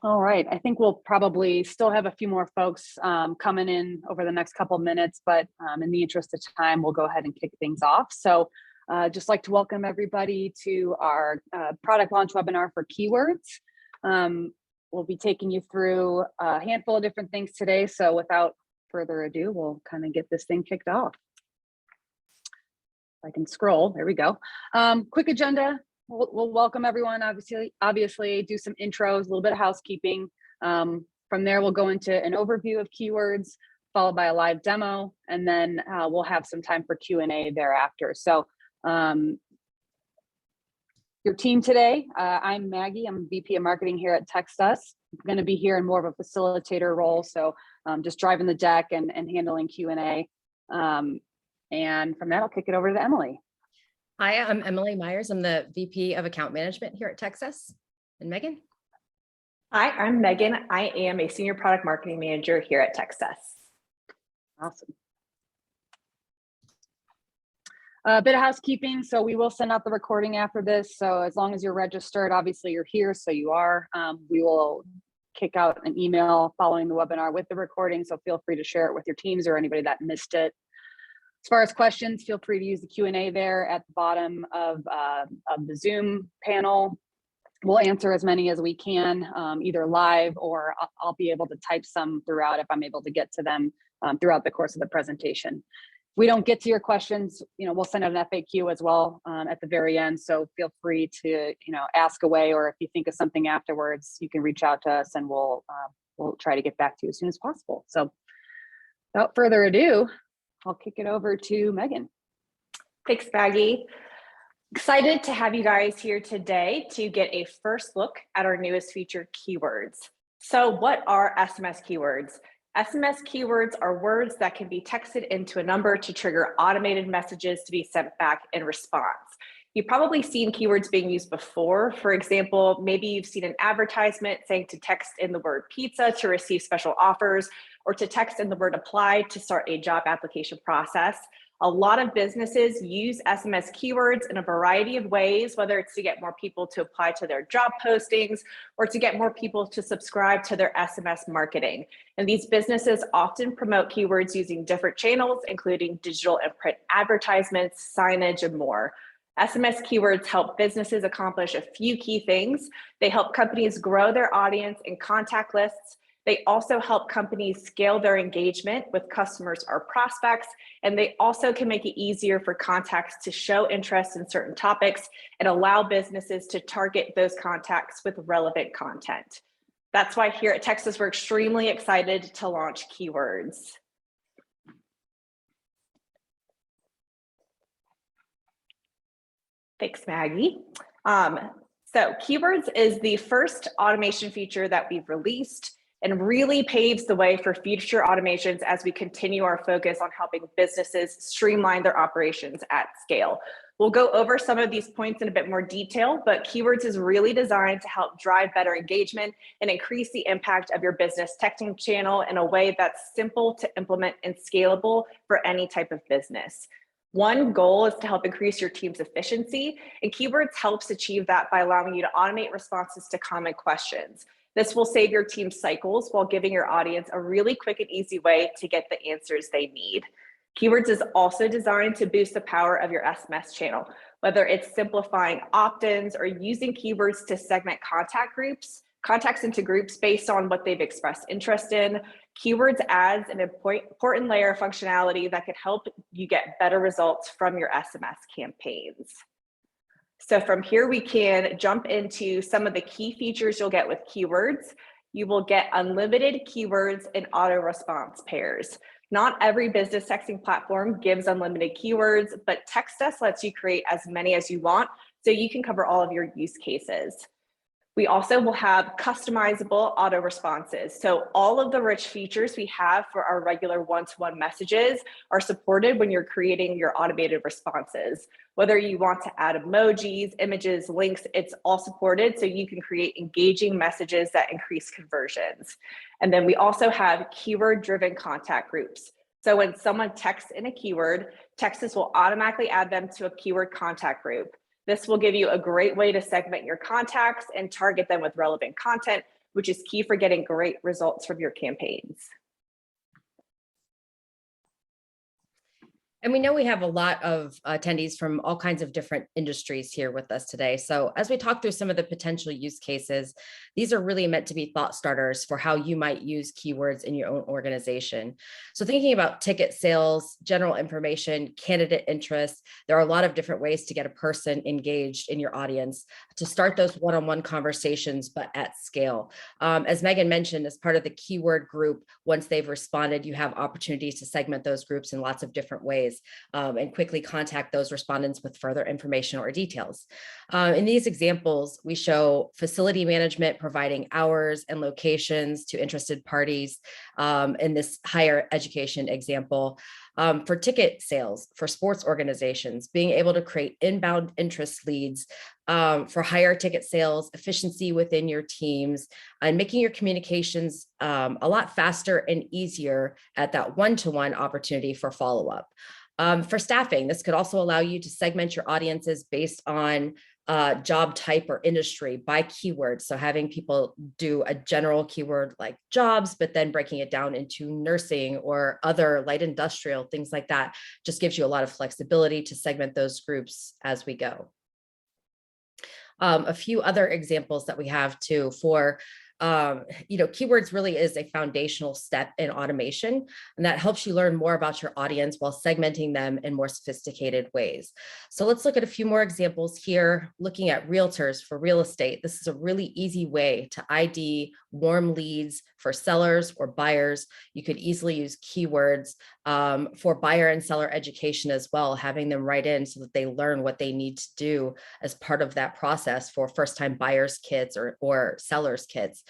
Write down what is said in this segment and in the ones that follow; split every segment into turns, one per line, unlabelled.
All right, I think we'll probably still have a few more folks coming in over the next couple of minutes, but in the interest of time, we'll go ahead and kick things off. So just like to welcome everybody to our product launch webinar for keywords. We'll be taking you through a handful of different things today. So without further ado, we'll kind of get this thing kicked off. If I can scroll, there we go. Quick agenda. We'll welcome everyone, obviously do some intros, a little bit of housekeeping. From there, we'll go into an overview of keywords, followed by a live demo, and then we'll have some time for Q&A thereafter. So your team today, I'm Maggie, I'm VP of Marketing here at TextUs. I'm gonna be here in more of a facilitator role, so just driving the deck and handling Q&A. And from that, I'll kick it over to Emily.
Hi, I'm Emily Myers. I'm the VP of Account Management here at TextUs. And Megan?
Hi, I'm Megan. I am a Senior Product Marketing Manager here at TextUs.
Awesome. A bit of housekeeping. So we will send out the recording after this. So as long as you're registered, obviously you're here, so you are. We will kick out an email following the webinar with the recording. So feel free to share it with your teams or anybody that missed it. As far as questions, feel free to use the Q&A there at the bottom of the Zoom panel. We'll answer as many as we can, either live or I'll be able to type some throughout if I'm able to get to them throughout the course of the presentation. If we don't get to your questions, we'll send out an FAQ as well at the very end. So feel free to ask away, or if you think of something afterwards, you can reach out to us and we'll try to get back to you as soon as possible. So without further ado, I'll kick it over to Megan.
Thanks, Maggie. Excited to have you guys here today to get a first look at our newest feature, keywords. So what are SMS keywords? SMS keywords are words that can be texted into a number to trigger automated messages to be sent back in response. You've probably seen keywords being used before. For example, maybe you've seen an advertisement saying to text in the word pizza to receive special offers, or to text in the word apply to start a job application process. A lot of businesses use SMS keywords in a variety of ways, whether it's to get more people to apply to their job postings or to get more people to subscribe to their SMS marketing. And these businesses often promote keywords using different channels, including digital and print advertisements, signage, and more. SMS keywords help businesses accomplish a few key things. They help companies grow their audience and contact lists. They also help companies scale their engagement with customers or prospects, and they also can make it easier for contacts to show interest in certain topics and allow businesses to target those contacts with relevant content. That's why here at TextUs, we're extremely excited to launch keywords. Thanks, Maggie. So keywords is the first automation feature that we've released and really paves the way for future automations as we continue our focus on helping businesses streamline their operations at scale. We'll go over some of these points in a bit more detail, but keywords is really designed to help drive better engagement and increase the impact of your business texting channel in a way that's simple to implement and scalable for any type of business. One goal is to help increase your team's efficiency, and keywords helps achieve that by allowing you to automate responses to common questions. This will save your team cycles while giving your audience a really quick and easy way to get the answers they need. Keywords is also designed to boost the power of your SMS channel, whether it's simplifying opt-ins or using keywords to segment contacts into groups based on what they've expressed interest in. Keywords adds an important layer of functionality that can help you get better results from your SMS campaigns. So from here, we can jump into some of the key features you'll get with keywords. You will get unlimited keywords and auto response pairs. Not every business texting platform gives unlimited keywords, but TextUs lets you create as many as you want, so you can cover all of your use cases. We also will have customizable auto responses. So all of the rich features we have for our regular one-to-one messages are supported when you're creating your automated responses. Whether you want to add emojis, images, links, it's all supported so you can create engaging messages that increase conversions. And then we also have keyword-driven contact groups. So when someone texts in a keyword, TextUs will automatically add them to a keyword contact group. This will give you a great way to segment your contacts and target them with relevant content which is key for getting great results from your campaigns.
And we know we have a lot of attendees from all kinds of different industries here with us today. So as we talk through some of the potential use cases, these are really meant to be thought starters for how you might use keywords in your own organization. So thinking about ticket sales, general information, candidate interest, there are a lot of different ways to get a person engaged in your audience to start those one-on-one conversations, but at scale. As Megan mentioned, as part of the keyword group, once they've responded, you have opportunities to segment those groups in lots of different ways. And quickly contact those respondents with further information or details. In these examples, we show facility management providing hours and locations to interested parties in this higher education example. For ticket sales, for sports organizations, being able to create inbound interest leads for higher ticket sales, efficiency within your teams, and making your communications a lot faster and easier at that one-to-one opportunity for follow-up. For staffing, this could also allow you to segment your audiences based on job type or industry by keywords. So having people do a general keyword like jobs, but then breaking it down into nursing or other light industrial, things like that, just gives you a lot of flexibility to segment those groups as we go. A few other examples that we have too for keywords really is a foundational step in automation, and that helps you learn more about your audience while segmenting them in more sophisticated ways. So let's look at a few more examples here, looking at realtors for real estate. This is a really easy way to ID warm leads for sellers or buyers. You could easily use keywords for buyer and seller education as well, having them write in so that they learn what they need to do as part of that process for first-time buyers kits or sellers kits.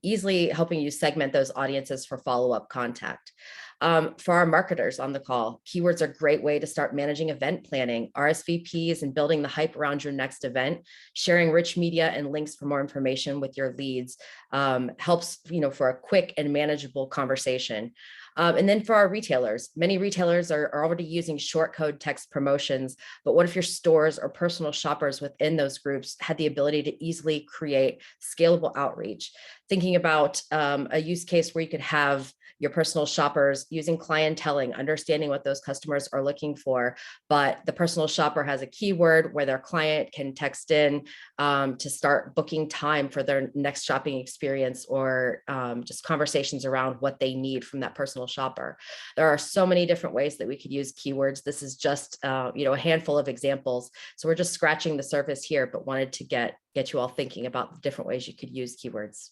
Easily helping you segment those audiences for follow-up contact. For our marketers on the call, keywords are a great way to start managing event planning, RSVPs, and building the hype around your next event. Sharing rich media and links for more information with your leads helps, for a quick and manageable conversation. And then for our retailers, many retailers are already using short code text promotions, but what if your stores or personal shoppers within those groups had the ability to easily create scalable outreach? Thinking about a use case where you could have your personal shoppers using clienteling, understanding what those customers are looking for, but the personal shopper has a keyword where their client can text in to start booking time for their next shopping experience, or just conversations around what they need from that personal shopper. There are so many different ways that we could use keywords. This is just a handful of examples. So we're just scratching the surface here, but wanted to get you all thinking about the different ways you could use keywords.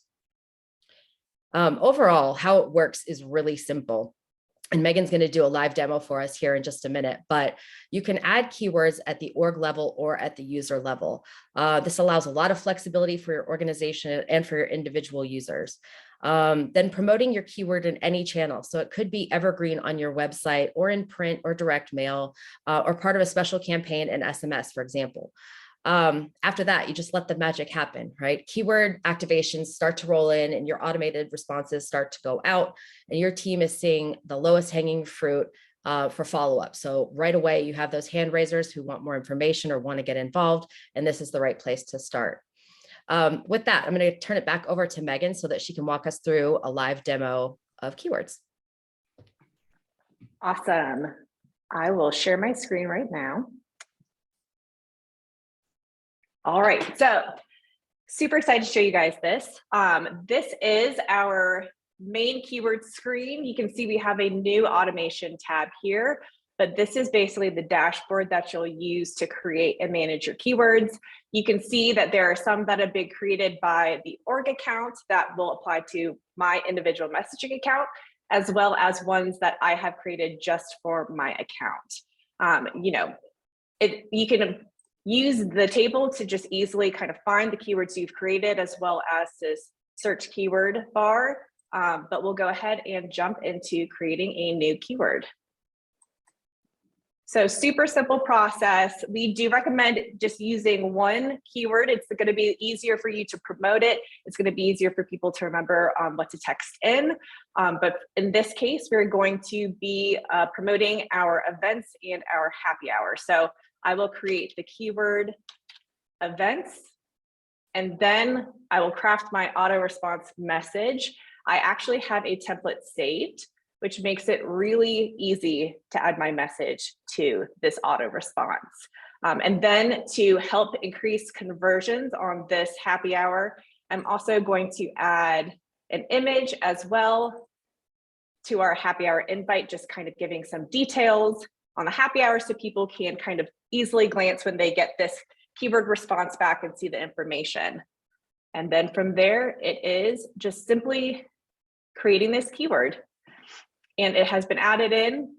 Overall, how it works is really simple. And Megan's going to do a live demo for us here in just a minute, but you can add keywords at the org level or at the user level. This allows a lot of flexibility for your organization and for your individual users. Then promoting your keyword in any channel. So it could be evergreen on your website or in print or direct mail, or part of a special campaign in SMS, for example. After that, you just let the magic happen, right? Keyword activations start to roll in and your automated responses start to go out, and your team is seeing the lowest hanging fruit for follow-up. So right away, you have those hand raisers who want more information or want to get involved, and this is the right place to start. With that, I'm going to turn it back over to Megan so that she can walk us through a live demo of keywords.
Awesome. I will share my screen right now. All right, so super excited to show you guys this. This is our main keyword screen. You can see we have a new automation tab here, but this is basically the dashboard that you'll use to create and manage your keywords. You can see that there are some that have been created by the org account that will apply to my individual messaging account, as well as ones that I have created just for my account. You can use the table to just easily kind of find the keywords you've created, as well as this search keyword bar. But we'll go ahead and jump into creating a new keyword. So super simple process. We do recommend just using one keyword. It's going to be easier for you to promote it. It's going to be easier for people to remember what to text in. But in this case, we're going to be promoting our events and our happy hour. So I will create the keyword events, and then I will craft my auto response message. I actually have a template saved, which makes it really easy to add my message to this auto response. And then to help increase conversions on this happy hour, I'm also going to add an image as well to our happy hour invite, just kind of giving some details on the happy hour so people can kind of easily glance when they get this keyword response back and see the information. And then from there, it is just simply creating this keyword. And it has been added in.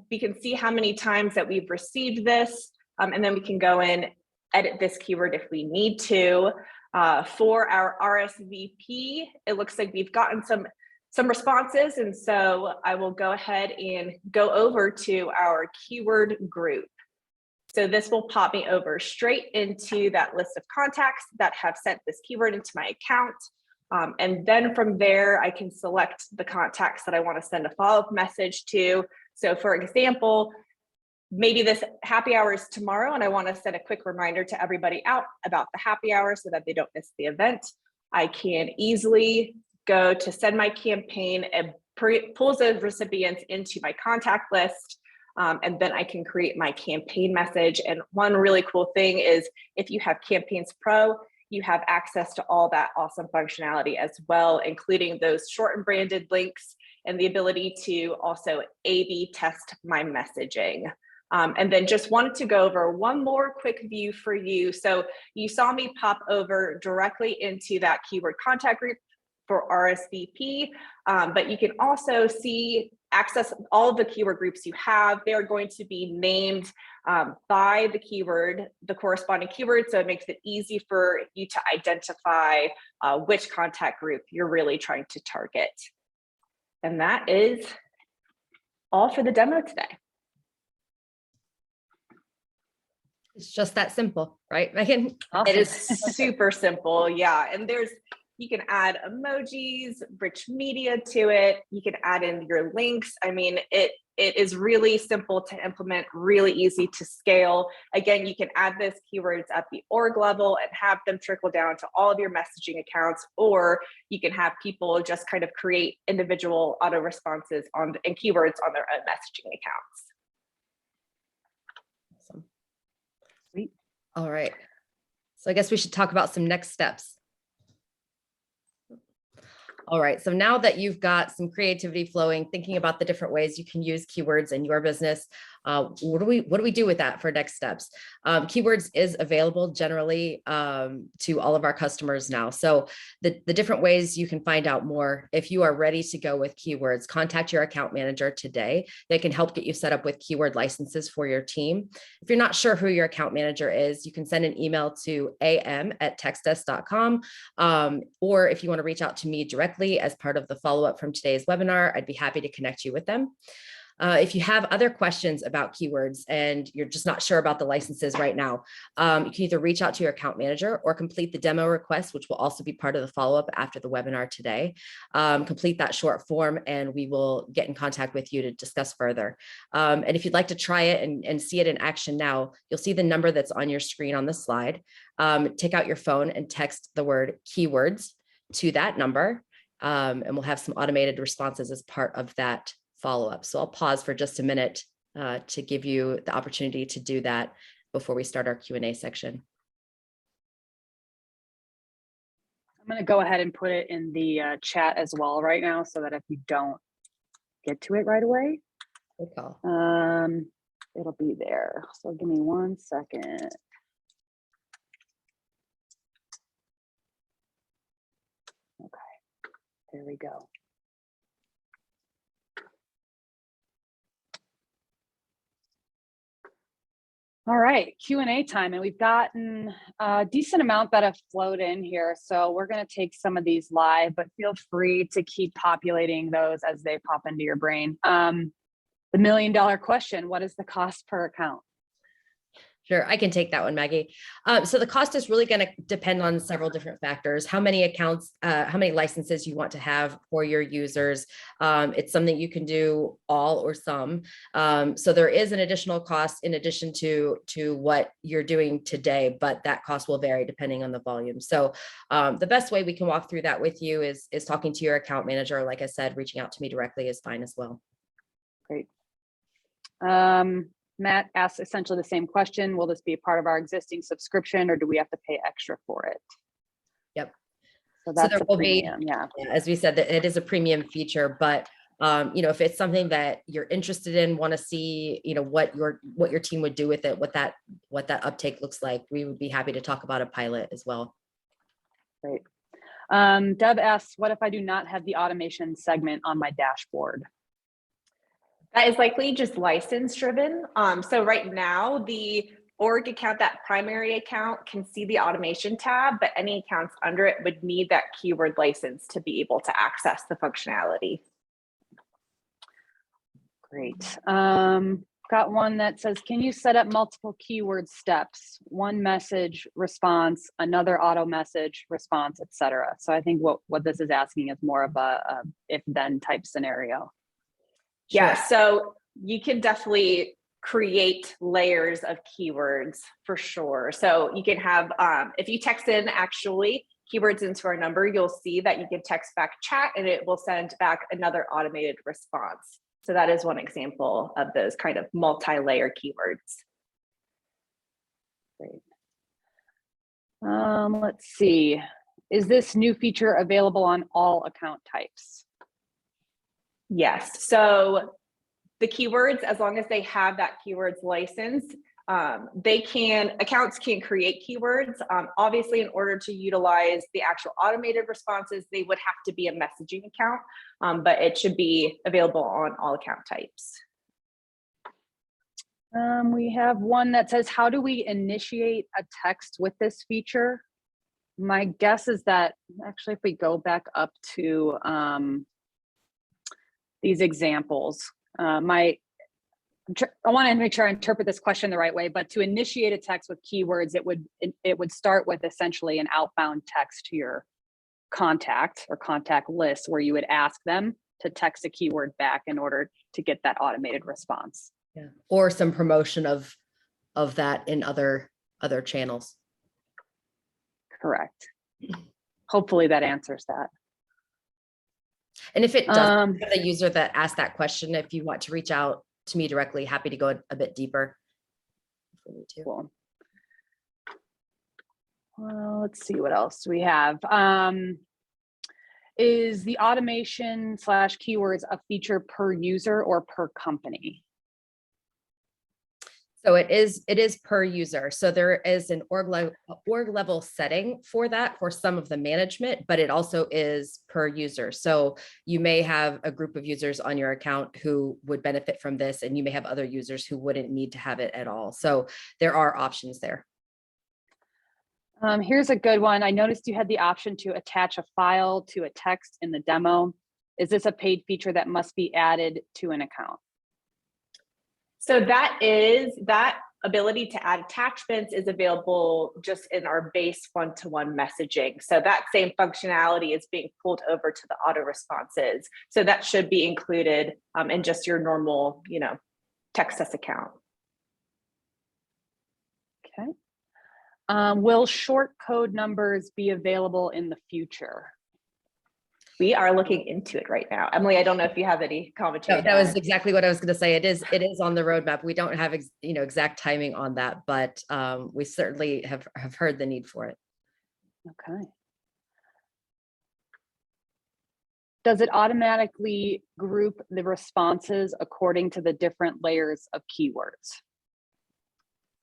We can see how many times that we've received this, and then we can go in, edit this keyword if we need to. For our RSVP, it looks like we've gotten some responses, and so I will go ahead and go over to our keyword group. So this will pop me over straight into that list of contacts that have sent this keyword into my account. And then from there, I can select the contacts that I want to send a follow-up message to. So for example, maybe this happy hour is tomorrow and I want to send a quick reminder to everybody out about the happy hour so that they don't miss the event. I can easily go to send my campaign and pulls those recipients into my contact list. And then I can create my campaign message. And one really cool thing is if you have Campaigns Pro, you have access to all that awesome functionality as well, including those shortened branded links and the ability to also A/B test my messaging. And then just wanted to go over one more quick view for you. So you saw me pop over directly into that keyword contact group for RSVP, but you can also access all of the keyword groups you have. They are going to be named by the keyword, the corresponding keyword, so it makes it easy for you to identify which contact group you're really trying to target. And that is all for the demo today.
It's just that simple, right, Megan?
It is super simple, yeah. And you can add emojis, rich media to it. You can add in your links. I mean, it is really simple to implement, really easy to scale. Again, you can add this keywords at the org level and have them trickle down to all of your messaging accounts, or you can have people just kind of create individual auto responses and keywords on their own messaging accounts.
Awesome. Sweet. All right. So I guess we should talk about some next steps. All right, so now that you've got some creativity flowing, thinking about the different ways you can use keywords in your business, what do we do with that for next steps? Keywords is available generally to all of our customers now. So the different ways you can find out more, if you are ready to go with keywords, contact your account manager today. They can help get you set up with keyword licenses for your team. If you're not sure who your account manager is, you can send an email to am@textus.com. Or if you want to reach out to me directly as part of the follow-up from today's webinar, I'd be happy to connect you with them. If you have other questions about keywords and you're just not sure about the licenses right now, you can either reach out to your account manager or complete the demo request, which will also be part of the follow-up after the webinar today. Complete that short form and we will get in contact with you to discuss further. And if you'd like to try it and see it in action now, you'll see the number that's on your screen on the slide. Take out your phone and text the word keywords to that number. And we'll have some automated responses as part of that follow-up. So I'll pause for just a minute to give you the opportunity to do that before we start our Q&A section.
I'm going to go ahead and put it in the chat as well right now, so that if you don't get to it right away,
Good call.
it'll be there. So give me 1 second. Okay, there we go. All right, Q&A time, and we've gotten a decent amount that have flowed in here. So we're going to take some of these live, but feel free to keep populating those as they pop into your brain. The $1 million question, what is the cost per account?
Sure, I can take that one, Maggie. So the cost is really going to depend on several different factors. How many accounts, how many licenses you want to have for your users. It's something you can do all or some. So there is an additional cost in addition to what you're doing today, but that cost will vary depending on the volume. So the best way we can walk through that with you is talking to your account manager. Like I said, reaching out to me directly is fine as well.
Great. Matt asks essentially the same question. Will this be a part of our existing subscription or do we have to pay extra for it?
Yep.
So that's
there
a
will
premium,
be,
yeah.
as we said, that it is a premium feature, but if it's something that you're interested in, want to see, what your team would do with it, what that uptake looks like, we would be happy to talk about a pilot as well.
Great. Deb asks, what if I do not have the automation segment on my dashboard?
That is likely just license driven. So right now, the org account, that primary account, can see the automation tab, but any accounts under it would need that keyword license to be able to access the functionality.
Great. Got one that says, can you set up multiple keyword steps? One message response, another auto message response, etc. So I think what this is asking is more of a if then type scenario.
Yeah, so you can definitely create layers of keywords for sure. So you can have, if you text in actually keywords into our number, you'll see that you can text back chat and it will send back another automated response. So that is one example of those kind of multi-layer keywords.
Great. Let's see. Is this new feature available on all account types?
Yes. So the keywords, as long as they have that keywords license, accounts can create keywords. Obviously, in order to utilize the actual automated responses, they would have to be a messaging account, but it should be available on all account types.
We have one that says, how do we initiate a text with this feature? My guess is that actually, if we go back up to these examples, I want to make sure I interpret this question the right way, but to initiate a text with keywords, it would start with essentially an outbound text to your contact or contact list where you would ask them to text a keyword back in order to get that automated response.
Yeah. Or some promotion of that in other channels.
Correct. Hopefully that answers that.
And if it does, the user that asked that question, if you want to reach out to me directly, happy to go a bit deeper.
Cool. Well, let's see what else we have. Is the automation / keywords a feature per user or per company?
So it is per user. So there is an org level setting for that for some of the management, but it also is per user. So you may have a group of users on your account who would benefit from this, and you may have other users who wouldn't need to have it at all. So there are options there.
Here's a good one. I noticed you had the option to attach a file to a text in the demo. Is this a paid feature that must be added to an account?
So that ability to add attachments is available just in our base one-to-one messaging. So that same functionality is being pulled over to the auto responses. So that should be included in just your normal, TextUs account.
Okay. Will short code numbers be available in the future?
We are looking into it right now. Emily, I don't know if you have any commentary.
No, that was exactly what I was going to say. It is on the roadmap. We don't have exact timing on that, but we certainly have heard the need for it.
Okay. Does it automatically group the responses according to the different layers of keywords?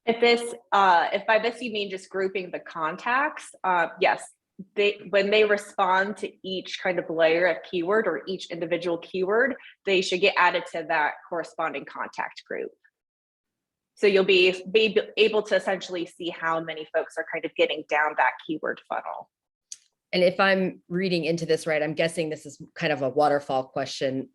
If by this you mean just grouping the contacts, yes. When they respond to each kind of layer of keyword or each individual keyword, they should get added to that corresponding contact group. So you'll be able to essentially see how many folks are kind of getting down that keyword funnel.
And if I'm reading into this right, I'm guessing this is kind of a waterfall question,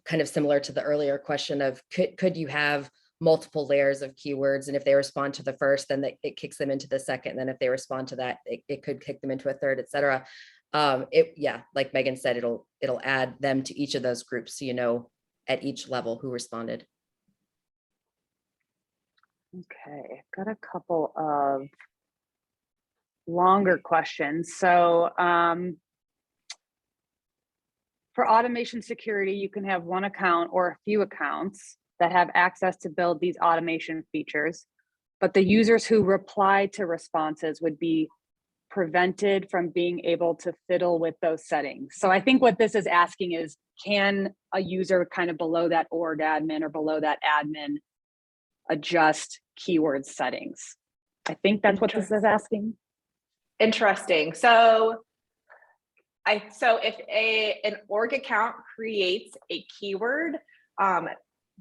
kind of similar to the earlier question of could you have multiple layers of keywords. And if they respond to the first, then it kicks them into the second. And then if they respond to that, it could kick them into a third, et cetera. Yeah, like Megan said, it'll add them to each of those groups. So, you know, at each level who responded.
Okay, I've got a couple of longer questions. So for automation security, you can have one account or a few accounts that have access to build these automation features, but the users who reply to responses would be prevented from being able to fiddle with those settings. So I think what this is asking is, can a user kind of below that org admin or below that admin adjust keyword settings? I think that's what this is asking.
Interesting. So if an org account creates a keyword,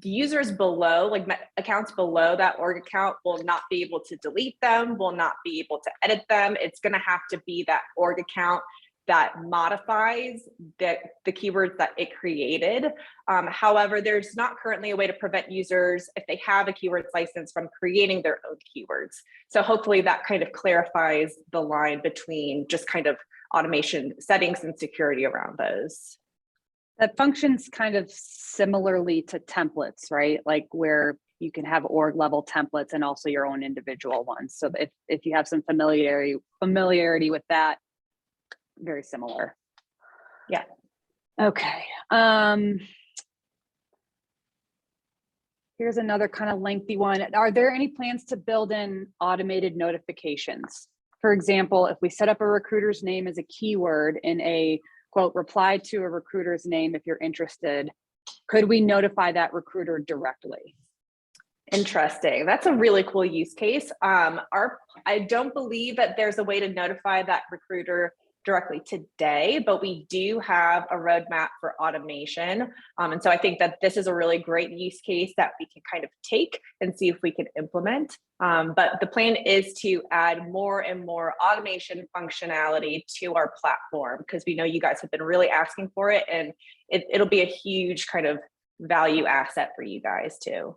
the users below, like accounts below that org account, will not be able to delete them, will not be able to edit them. It's going to have to be that org account that modifies the keywords that it created. However, there's not currently a way to prevent users, if they have a keywords license, from creating their own keywords. So hopefully that kind of clarifies the line between just kind of automation settings and security around those.
That functions kind of similarly to templates, right? Like where you can have org level templates and also your own individual ones. So if you have some familiarity with that, very similar.
Yeah.
Okay. Here's another kind of lengthy one. Are there any plans to build in automated notifications? For example, if we set up a recruiter's name as a keyword in a quote, reply to a recruiter's name if you're interested, could we notify that recruiter directly?
Interesting. That's a really cool use case. I don't believe that there's a way to notify that recruiter directly today, but we do have a roadmap for automation. And so I think that this is a really great use case that we can kind of take and see if we can implement. But the plan is to add more and more automation functionality to our platform, because we know you guys have been really asking for it, and it'll be a huge kind of value asset for you guys too.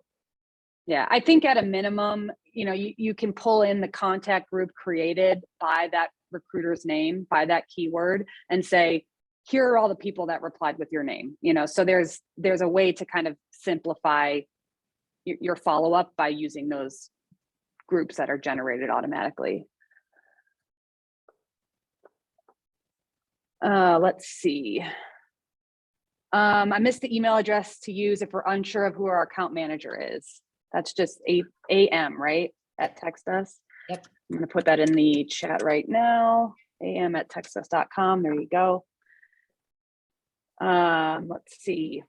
Yeah, I think at a minimum, you know, you can pull in the contact group created by that recruiter's name, by that keyword, and say, here are all the people that replied with your name. You know, so there's a way to kind of simplify your follow-up by using those groups that are generated automatically. Let's see. I missed the email address to use if we're unsure of who our account manager is. That's just AM, right? At TextUs.
Yep.
I'm going to put that in the chat right now. am@textus.com. There you go. Let's see.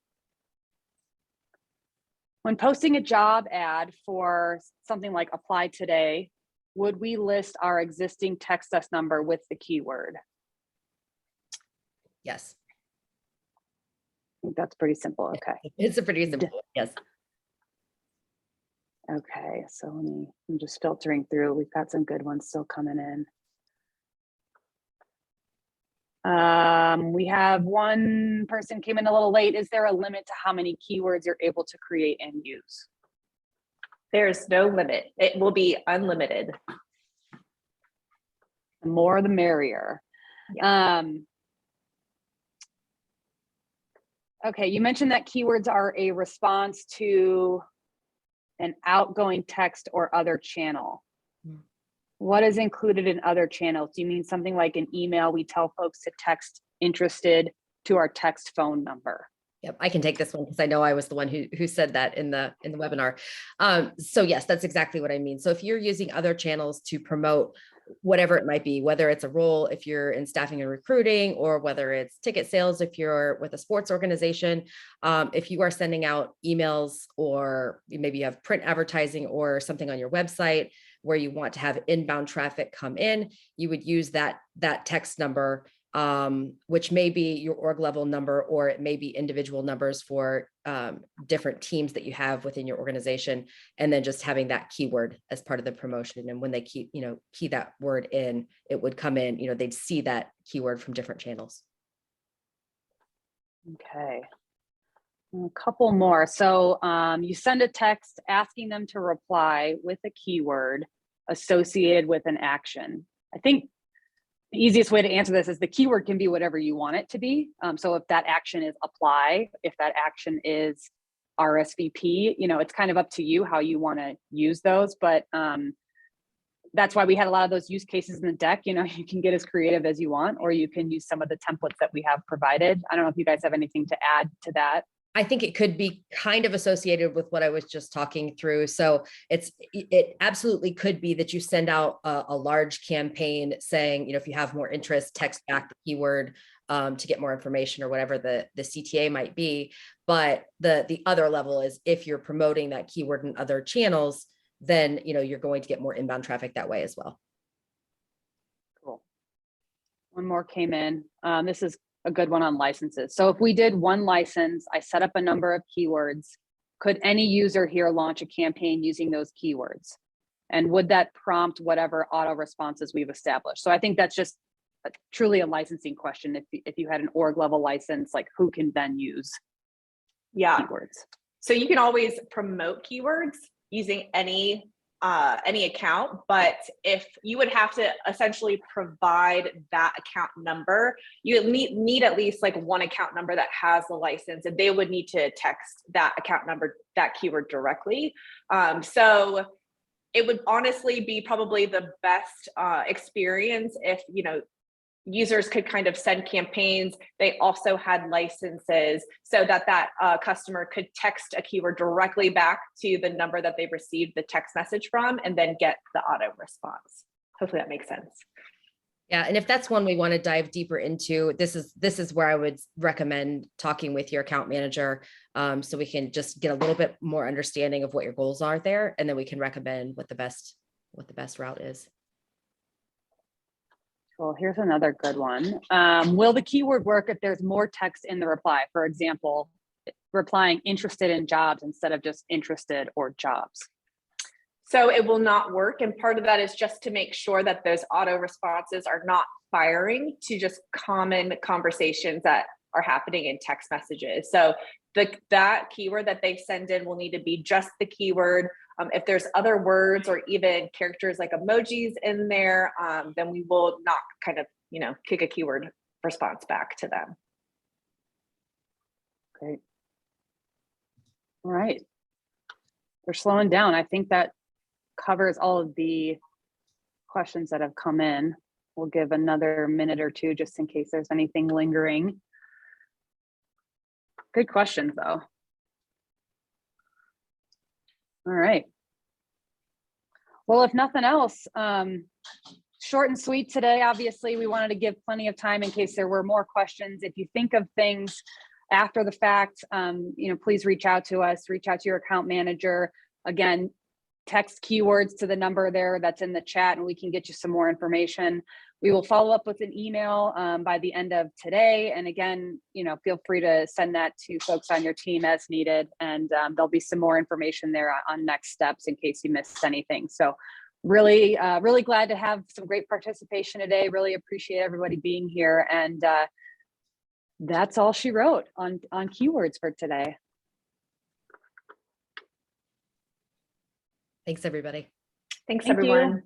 When posting a job ad for something like apply today, would we list our existing TextUs number with the keyword?
Yes.
I think that's pretty simple. Okay.
It's a pretty simple, yes.
Okay, so I'm just filtering through. We've got some good ones still coming in. We have one person came in a little late. Is there a limit to how many keywords you're able to create and use?
There's no limit. It will be unlimited.
The more the merrier. Yeah. Okay, you mentioned that keywords are a response to an outgoing text or other channel. What is included in other channels? Do you mean something like an email? We tell folks to text interested to our text phone number.
Yep, I can take this one because I know I was the one who said that in the webinar. So yes, that's exactly what I mean. So if you're using other channels to promote whatever it might be, whether it's a role if you're in staffing and recruiting, or whether it's ticket sales if you're with a sports organization, if you are sending out emails, or maybe you have print advertising or something on your website where you want to have inbound traffic come in, you would use that text number, which may be your org level number, or it may be individual numbers for different teams that you have within your organization, and then just having that keyword as part of the promotion. And when they key that word in, it would come in, they'd see that keyword from different channels.
Okay. A couple more. So you send a text asking them to reply with a keyword associated with an action. I think the easiest way to answer this is the keyword can be whatever you want it to be. So if that action is apply, if that action is RSVP, it's kind of up to you how you want to use those. But that's why we had a lot of those use cases in the deck. You can get as creative as you want, or you can use some of the templates that we have provided. I don't know if you guys have anything to add to that.
I think it could be kind of associated with what I was just talking through. So it absolutely could be that you send out a large campaign saying, if you have more interest, text back the keyword to get more information or whatever the CTA might be. But the other level is if you're promoting that keyword in other channels, then you're going to get more inbound traffic that way as well.
Cool. One more came in. This is a good one on licenses. So if we did one license, I set up a number of keywords, could any user here launch a campaign using those keywords? And would that prompt whatever auto responses we've established? So I think that's just truly a licensing question. If you had an org level license, like who can then use keywords?
So you can always promote keywords using any account, but if you would have to essentially provide that account number, you need at least like one account number that has the license, and they would need to text that account number, that keyword directly. So it would honestly be probably the best experience if users could kind of send campaigns. They also had licenses so that customer could text a keyword directly back to the number that they received the text message from, and then get the auto response. Hopefully that makes sense.
Yeah, and if that's one we want to dive deeper into, this is where I would recommend talking with your account manager, so we can just get a little bit more understanding of what your goals are there, and then we can recommend what the best route is.
Well, here's another good one. Will the keyword work if there's more text in the reply? For example, replying interested in jobs instead of just interested or jobs.
So it will not work. And part of that is just to make sure that those auto responses are not firing to just common conversations that are happening in text messages. So that keyword that they send in will need to be just the keyword. If there's other words or even characters like emojis in there, then we will not kind of, kick a keyword response back to them.
Great. All right. We're slowing down. I think that covers all of the questions that have come in. We'll give another minute or two just in case there's anything lingering. Good questions, though. All right. Well, if nothing else, short and sweet today. Obviously, we wanted to give plenty of time in case there were more questions. If you think of things after the fact, please reach out to us, reach out to your account manager. Again, text keywords to the number there that's in the chat, and we can get you some more information. We will follow up with an email by the end of today. And again, feel free to send that to folks on your team as needed. And there'll be some more information there on next steps in case you missed anything. So really, really glad to have some great participation today. Really appreciate everybody being here. And that's all she wrote on keywords for today.
Thanks, everybody.
Thanks,
Thank
everyone.
you.